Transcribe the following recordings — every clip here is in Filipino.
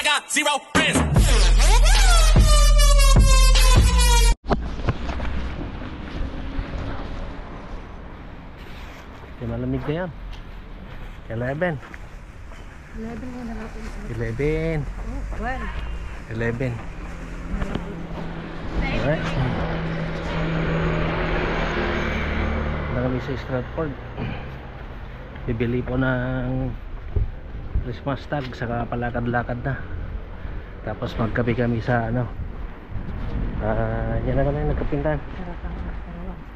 I got 0 friends. Malamig na yan. 11. 11. 11. Alright. Na kami sa Stratford. Bibili po ng Christmas tag, saka palakad-lakad na. Tapos magkape kami sa ano, yan na kami nagkapintan,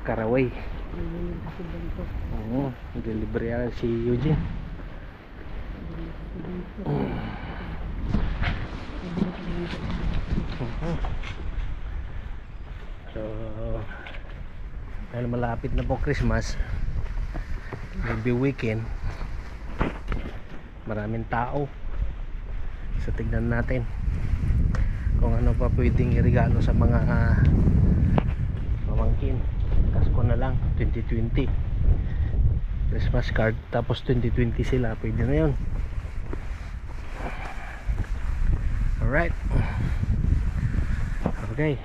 Caraway. Oo, delivery yan si Eugene. So dahil malapit na po Christmas, maybe weekend, maraming tao. So tignan natin kung ano pa pwedeng iregalo sa mga pamangkin. Pasko na lang, 2020 Christmas card, tapos 2020 sila, pwede na yun. Alright, okay.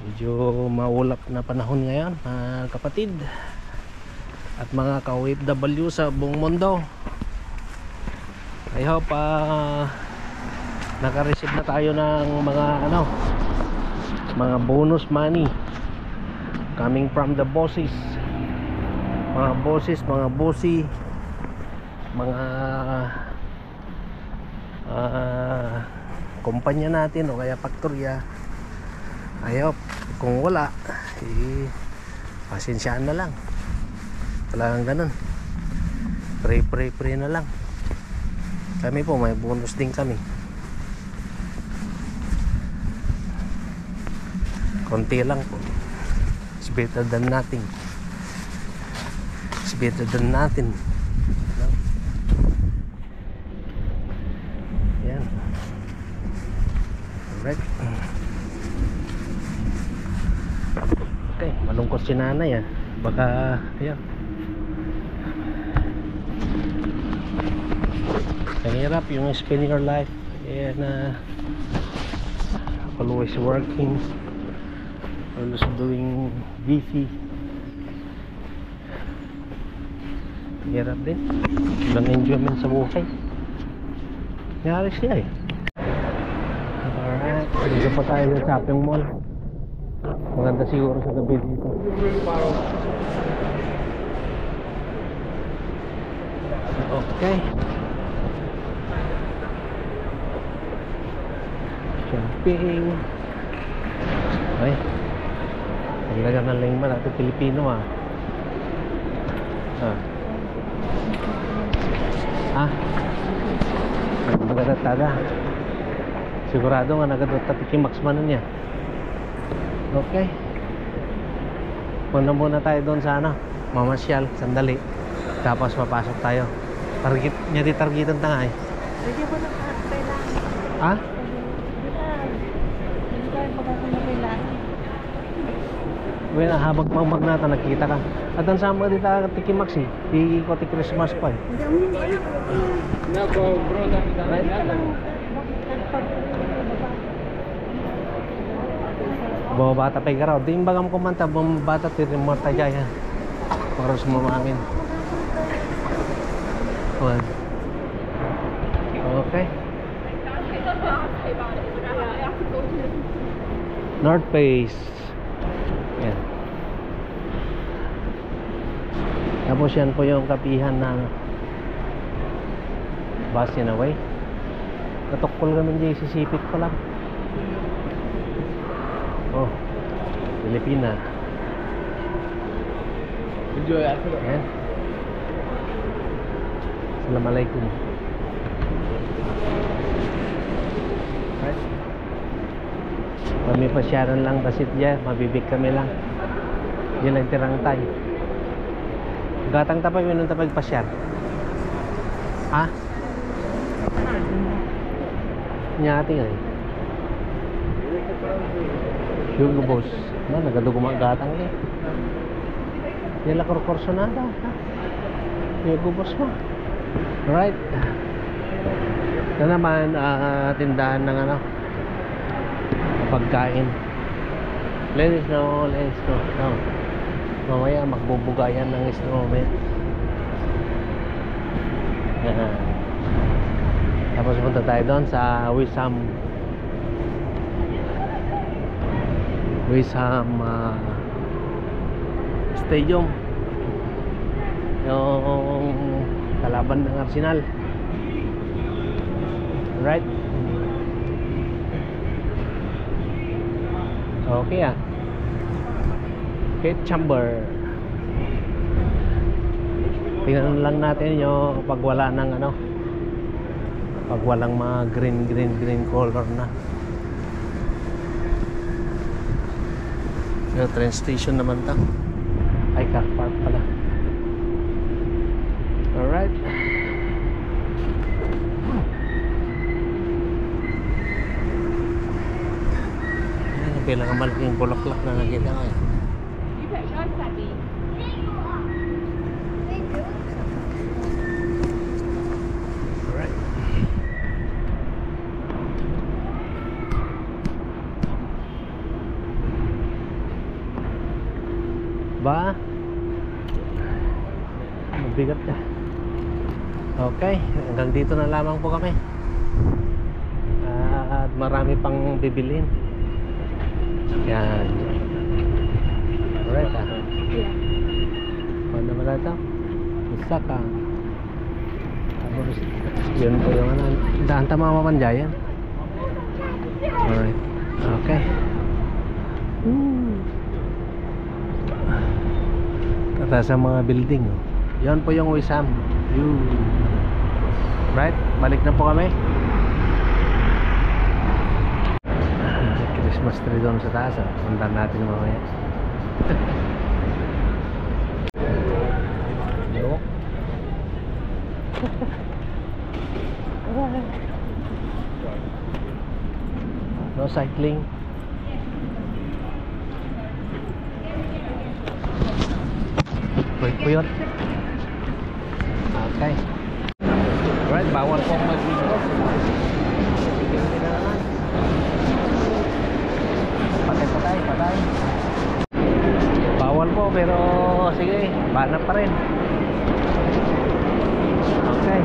Medyo maulap na panahon ngayon, mga kapatid at mga ka-OFW sa buong mundo. I hope naka-receive na tayo ng mga mga bonus money coming from the bosses, mga bossy, mga kumpanya natin o kaya faktorya. I hope kung wala, pasensyaan na lang. Talagang ganun, pray na lang. Kami po may bonus din kami, konti lang po. It's better than nothing. It's better than nothing, no? Yan. Alright. Okay, malungkot si nanay baka ayan, mahirap yung spend your life and always working, always doing busy. Mahirap din, walang enjoyment sa buhay. Nangyari siya Alright, dito pa tayo sa shopping mall. Maganda siguro sa gabi dito. Okay, shopping. Ay, talaga ng lingman natin Pilipino maganda taga. Sigurado nga nagadotatiking max manan niya. Okay, muna tayo doon sa mamasyal sandali, tapos mapasok tayo. Target niya, di targetan tanga Pwede mo na kailangan. Ha? Hindi tayo pagkakang kailangan. Well, habang mamag natin nakikita ka. At ang sama dito tikimax di ko ti Christmas pa Hindi mo No, bro, dami na lang. Bawa bata pa igaraw. Di imbagam kumanta, bata ti remote tayo para sa mamamin. Okay. North Face. Yan. Tapos yan po yung kapihan ng Bastian Away. Katukol kami dyan, sisipit ko lang. Oh, Pilipina. Enjoy after that. Yan. Assalamualaikum. Right. Kami pasyaran lang basit dyan, mabibig kami lang. Yan lang tirang tayo. Gatang tapay, minun tapay pasyar. Ha? Nyati Hugo Boss. Nagadugo mga gatang De la Corcorsonada. Yung gubos mo. Alright. Ito naman, tindahan ng ano, pagkain. Let's go. No. Mamaya magbubuga yan ng snowman. Yan. Tapos punta tayo doon sa Wisham Stadium, yung kalaban ng Arsenal. Right? Okay Kate Chamber. Tingnan lang natin yung pag wala ng ano, pag walang mga green color na. Yung train station naman to. Ay, car park pala. Alright. Ayan, pinakamalaking bulaklak na nakita ko. Alright. Ba? Mabigat ka. Okay, hanggang dito na lamang po kami. At marami pang bibilin. Yan. Alright Paano ba na ito? Isa ka. Tapos, yun po yung ano. Daan tama mamanjayan. Alright. Okay. Tata sa mga building. Yan po yung Wisham. Right? Balik na po kami. Christmas tree doon sa taas. Puntan natin mamaya. No cycling. Puyot. Okay. Alright, bawal po mag-video. Patay. Bawal po, pero sige, banat pa rin. Okay.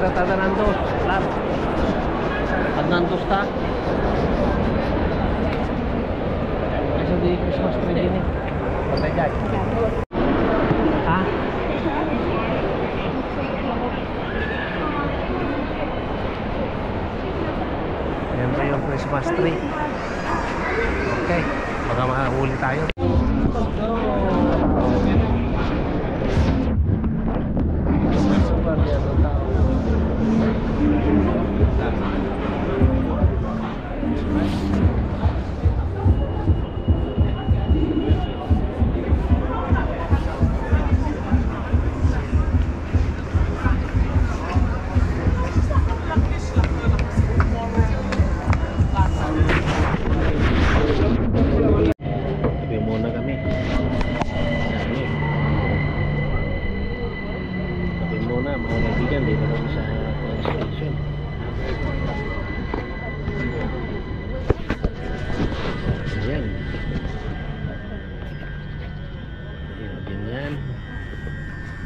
Tata nandos, lar. At nandos ta. Kasi di Christmas tree din eh. Patay guys. Ha? Yan pa yung Christmas tree. Okay, baka makahuli tayo.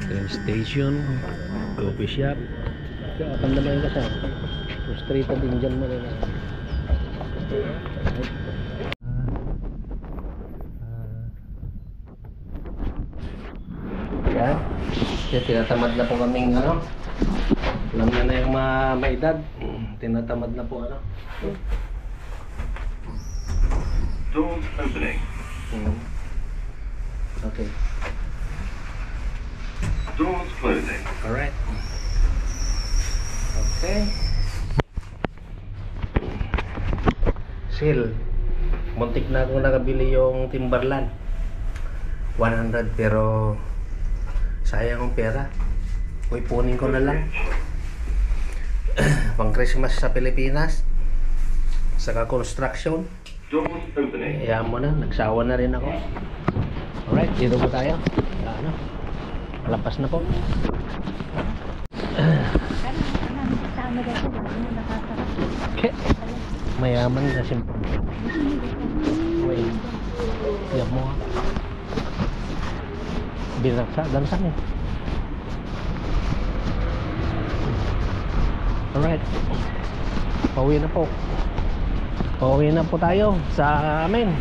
Train station, coffee shop. Kaya apan naman yung kasama. Frustrated din dyan mo rin. Yan. Kaya tinatamad na po kaming ano. Alam nyo na yung maedad. Tinatamad na po ano. Doors opening. Okay. Doors closing. Alright. Okay. Sale. Muntik na akong nakabili yung Timberland. 100 pero sayang ang pera. Ipunin ko na lang. Pang Christmas sa Pilipinas. Saka construction. Doors opening. Ayan mo na, nagsawa na rin ako. Alright, dito po tayo. Ano? Malapas na po. Kasama dito, nakasarap. Okay. Mayaman na simple. Wait. Iyak mo nga. Binaksa, dansan eh. Alright. Pauwi na po. Pauwi na po tayo sa amin.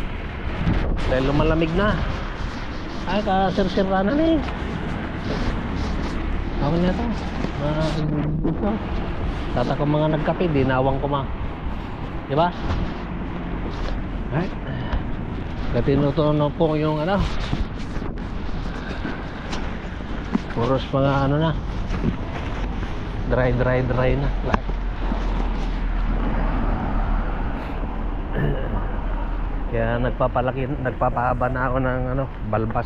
Dahil lumalamig na. Ay, kasir-sirana na eh. Ako na ito. Tata ko mga nagkape, dinawang ko ma. Diba? Alright. Katinutunan po yung ano. Puros mga ano na. Dry na. Lahat. Kaya nagpapahaba na ako ng ano, balbas.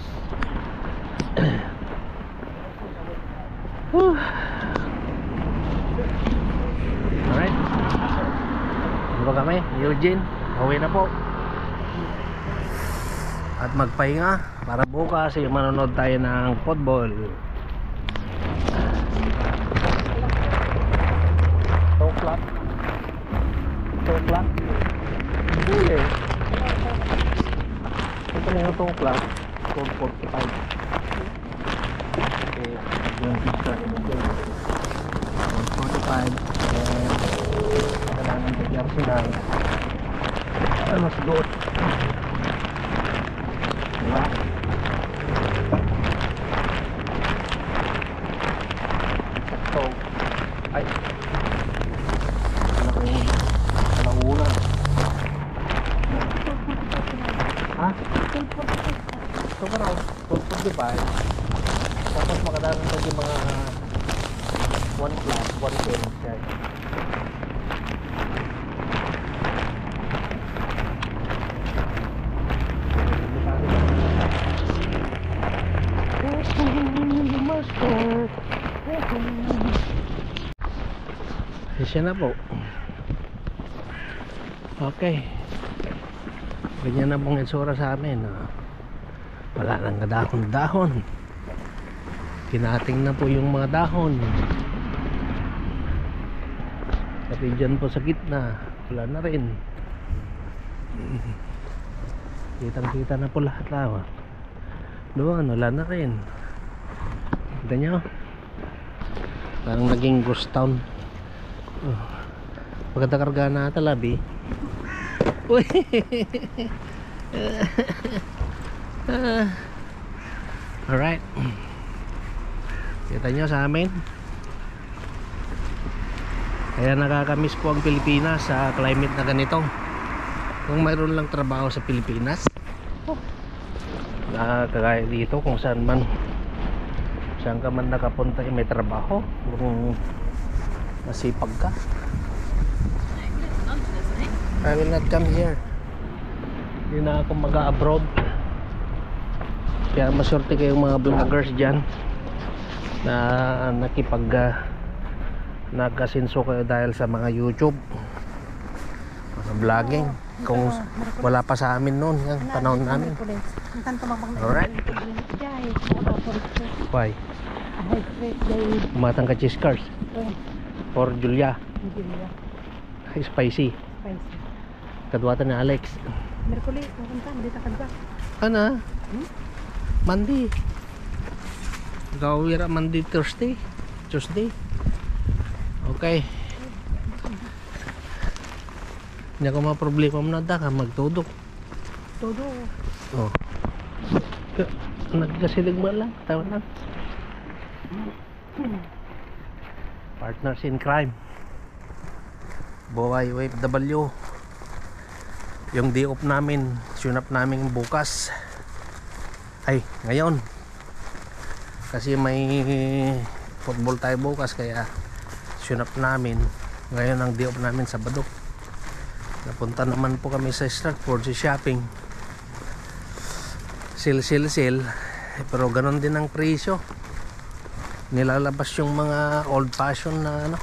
Alright. Ano ba kami? Eugene, uwi na po. At magpahinga para bukas yung manonood tayo ng football. 2 o'clock. Huli. Ito na yung 2 o'clock. 12:45. Okay, yung start. 12:45. Kailangan mag-jersey na. Mas good. Diba? So, ay. Alauna. Ha? Ito ka raw. 12:45. Tapos makadaan na yung mga 1 class, 1 10. Siya na po. Okay. Ganyan na pong itsura sa amin. Wala nang dahon-dahon. Kinating na po yung mga dahon. Pati dyan po sa gitna, wala na rin. Kitang-kita na po lahat lawa. Doon, wala na rin. Kita nyo? Parang naging ghost town. Maganda karga na talabi. Uy. Alright. Kita nyo sa amin. Kaya nakakamiss po ang Pilipinas sa climate na ganito. Kung mayroon lang trabaho sa Pilipinas, kagaya dito kung saan ka man nakapunta may trabaho, kung masipag ka. I will not come here. Hindi na ako mag-abroad. Kaya maswerte kayong mga vloggers dyan na nagkasinso kayo dahil sa mga YouTube, mga vlogging. Kung wala pa sa amin noon, yung panahon namin. Alright. Why? Matang ka cheese cars for Julia. Spicy. Kadwatan ni Alex. Merkulis, pupunta, hindi sa kadwa. Ano? Monday. Gawira Monday, Tuesday. Okay. Hindi ako mga problema mo na ka magtudok. Todo. Oh. Nagkasilig mo lang. Tawa lang. Partners in crime. Buhay OFW. Yung day off namin, sunap namin bukas. Ay, ngayon. Kasi may football tayo bukas, kaya sunap namin. Ngayon ang day off namin, Sabado. Napunta naman po kami sa Stratford, sa shopping. Sale. Pero ganon din ang presyo. nilalabas yung mga old fashion na ano,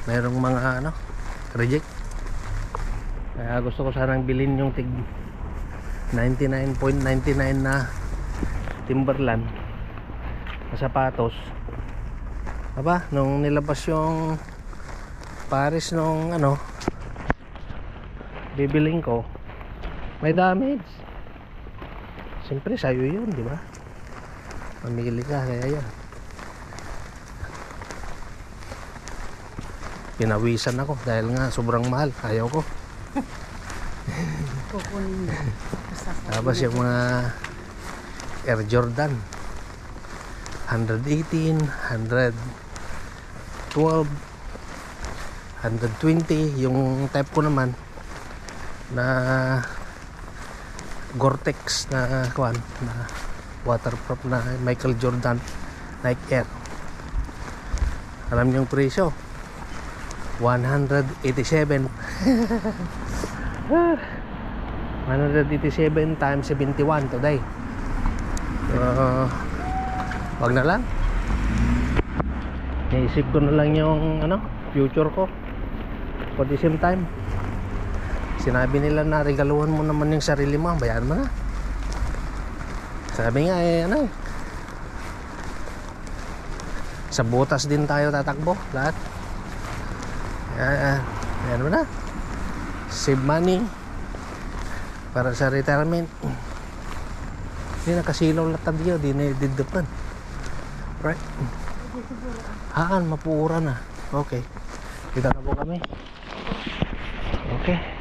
mayroong mga ano, reject. Kaya gusto ko sanang bilhin yung tig 99.99 na Timberland na sapatos. Aba, nung nilabas yung Paris nung ano, bibiling ko, may damage. Siyempre sa'yo yun, di ba? Mamili ka, kaya yan. Pinawisan ako dahil nga sobrang mahal. Ayaw ko. Kukunin mo. Tapos yung mga Air Jordan 118, 112, 120. Yung type ko naman na Gore-Tex na kuwan, na waterproof na Michael Jordan Nike Air. Alam niyo yung presyo? 187. 187 times 71 today. Wag na lang. Naisip ko na lang yung ano, future ko. For the same time, sinabi nila na regaluhan mo naman yung sarili mo, bayaran mo na. Sabi nga ano, sa butas din tayo tatakbo lahat. Bayaran mo na. Save money para sa retirement. Hindi nakasilaw latad yun, di na didapan. Right? Haan, mapuura na. Okay, kita na po kami. Okay.